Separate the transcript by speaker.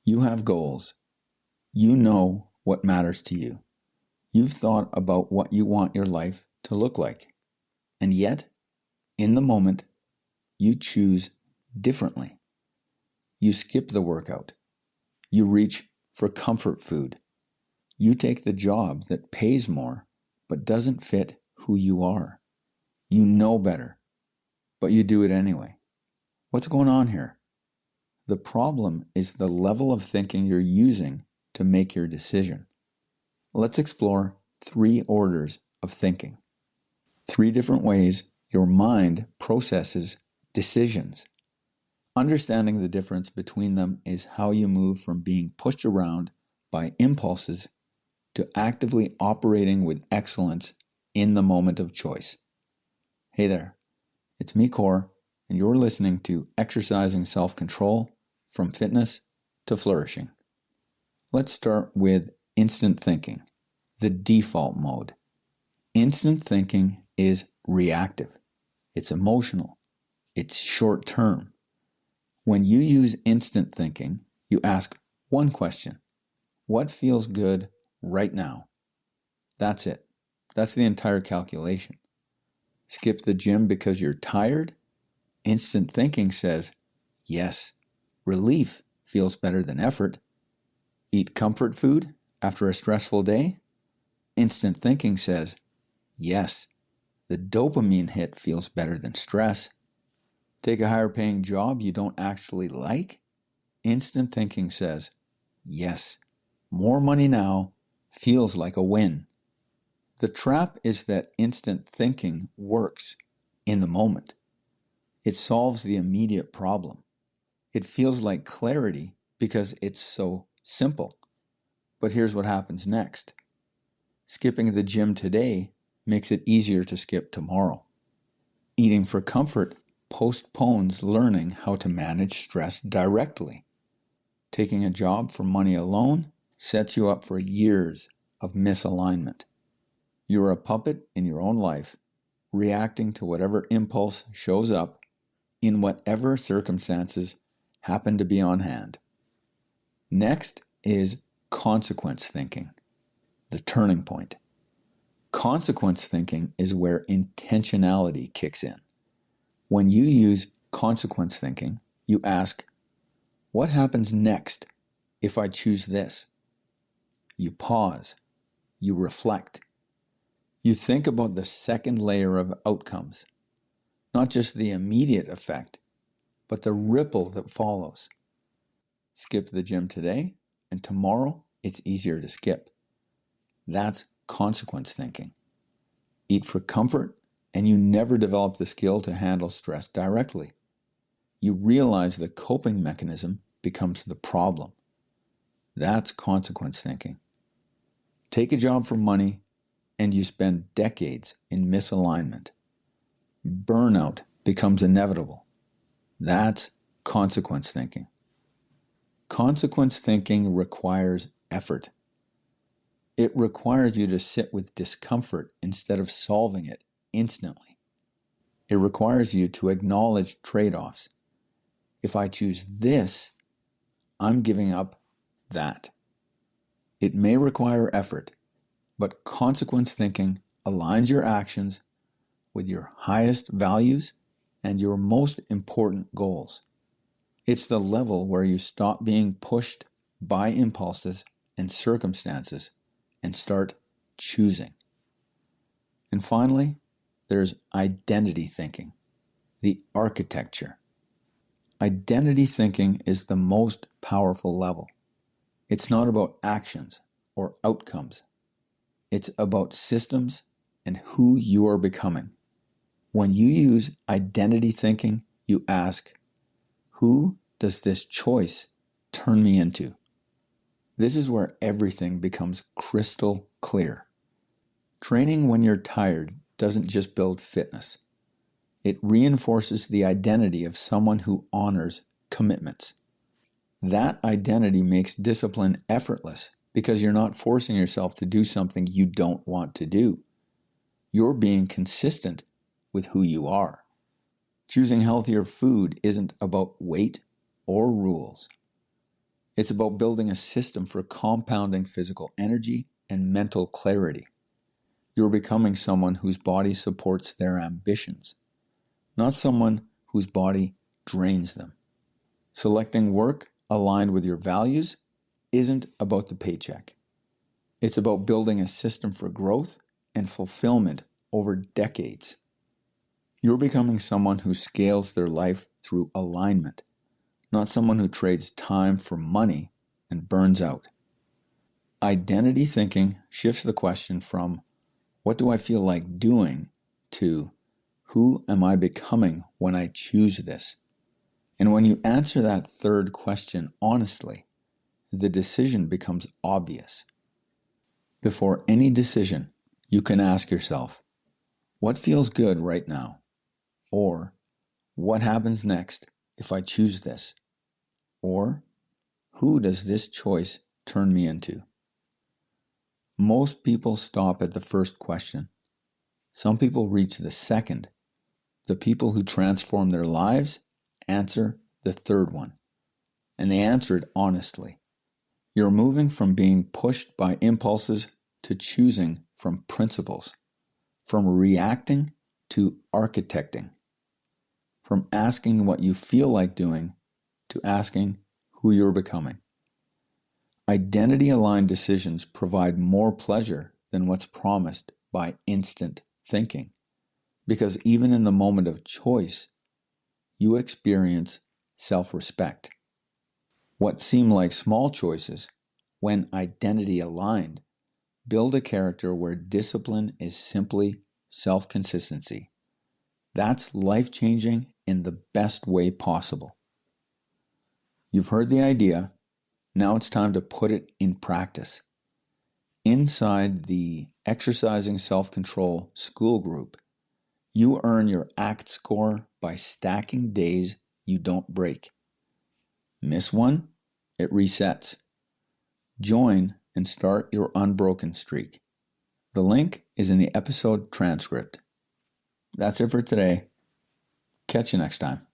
Speaker 1: You have goals. You know what matters to you. You've thought about what you want your life to look like. And yet, in the moment, you choose differently. You skip the workout. You reach for comfort food. You take the job that pays more but doesn't fit who you are. You know better, but you do it anyway. What's going on here? The problem is the level of thinking you're using to make your decision. Let's explore 3 orders of thinking. 3 different ways your mind processes decisions. Understanding the difference between them is how you move from being pushed around by impulses to actively operating with excellence in the moment of choice. Hey there, it's me, Core, and you're listening to Exercising Self-Control from Fitness to Flourishing. Let's start with instant thinking, the default mode. Instant thinking is reactive. It's emotional. It's short-term. When you use instant thinking, you ask one question. What feels good right now? That's it. That's the entire calculation. Skip the gym because you're tired? Instant thinking says, yes, relief feels better than effort. Eat comfort food after a stressful day? Instant thinking says, yes, the dopamine hit feels better than stress. Take a higher paying job you don't actually like? Instant thinking says, yes, more money now feels like a win. The trap is that instant thinking works in the moment. It solves the immediate problem. It feels like clarity because it's so simple. But here's what happens next. Skipping the gym today makes it easier to skip tomorrow. Eating for comfort postpones learning how to manage stress directly. Taking a job for money alone sets you up for years of misalignment. You're a puppet in your own life, reacting to whatever impulse shows up in whatever circumstances happen to be on hand. Next is consequence thinking, the turning point. Consequence thinking is where intentionality kicks in. When you use consequence thinking, you ask, what happens next if I choose this? You pause. You reflect. You think about the second layer of outcomes, not just the immediate effect, but the ripple that follows. Skip the gym today, and tomorrow it's easier to skip. That's consequence thinking. Eat for comfort, and you never develop the skill to handle stress directly. You realize the coping mechanism becomes the problem. That's consequence thinking. Take a job for money, and you spend decades in misalignment. Burnout becomes inevitable. That's consequence thinking. Consequence thinking requires effort. It requires you to sit with discomfort instead of solving it instantly. It requires you to acknowledge trade-offs. If I choose this, I'm giving up that. It may require effort, but consequence thinking aligns your actions with your highest values and your most important goals. It's the level where you stop being pushed by impulses and circumstances and start choosing. And finally, there's identity thinking, the architecture. Identity thinking is the most powerful level. It's not about actions or outcomes. It's about systems and who you are becoming. When you use identity thinking, you ask, who does this choice turn me into? This is where everything becomes crystal clear. Training when you're tired doesn't just build fitness. It reinforces the identity of someone who honors commitments. That identity makes discipline effortless because you're not forcing yourself to do something you don't want to do. You're being consistent with who you are. Choosing healthier food isn't about weight or rules. It's about building a system for compounding physical energy and mental clarity. You're becoming someone whose body supports their ambitions, not someone whose body drains them. Selecting work aligned with your values isn't about the paycheck. It's about building a system for growth and fulfillment over decades. You're becoming someone who scales their life through alignment, not someone who trades time for money and burns out. Identity thinking shifts the question from, what do I feel like doing, to, who am I becoming when I choose this? And when you answer that third question honestly, the decision becomes obvious. Before any decision, you can ask yourself, what feels good right now? Or, what happens next if I choose this? Or, who does this choice turn me into? Most people stop at the first question. Some people reach the second. The people who transform their lives answer the third one. And they answer it honestly. You're moving from being pushed by impulses to choosing from principles, from reacting to architecting, from asking what you feel like doing to asking who you're becoming. Identity-aligned decisions provide more pleasure than what's promised by instant thinking, because even in the moment of choice, you experience self-respect. What seem like small choices, when identity-aligned, build a character where discipline is simply self-consistency. That's life-changing in the best way possible. You've heard the idea. Now it's time to put it in practice. Inside the Exercising Self-Control School Group, you earn your ACT score by stacking days you don't break. Miss one? It resets. Join and start your unbroken streak. The link is in the episode transcript. That's it for today. Catch you next time.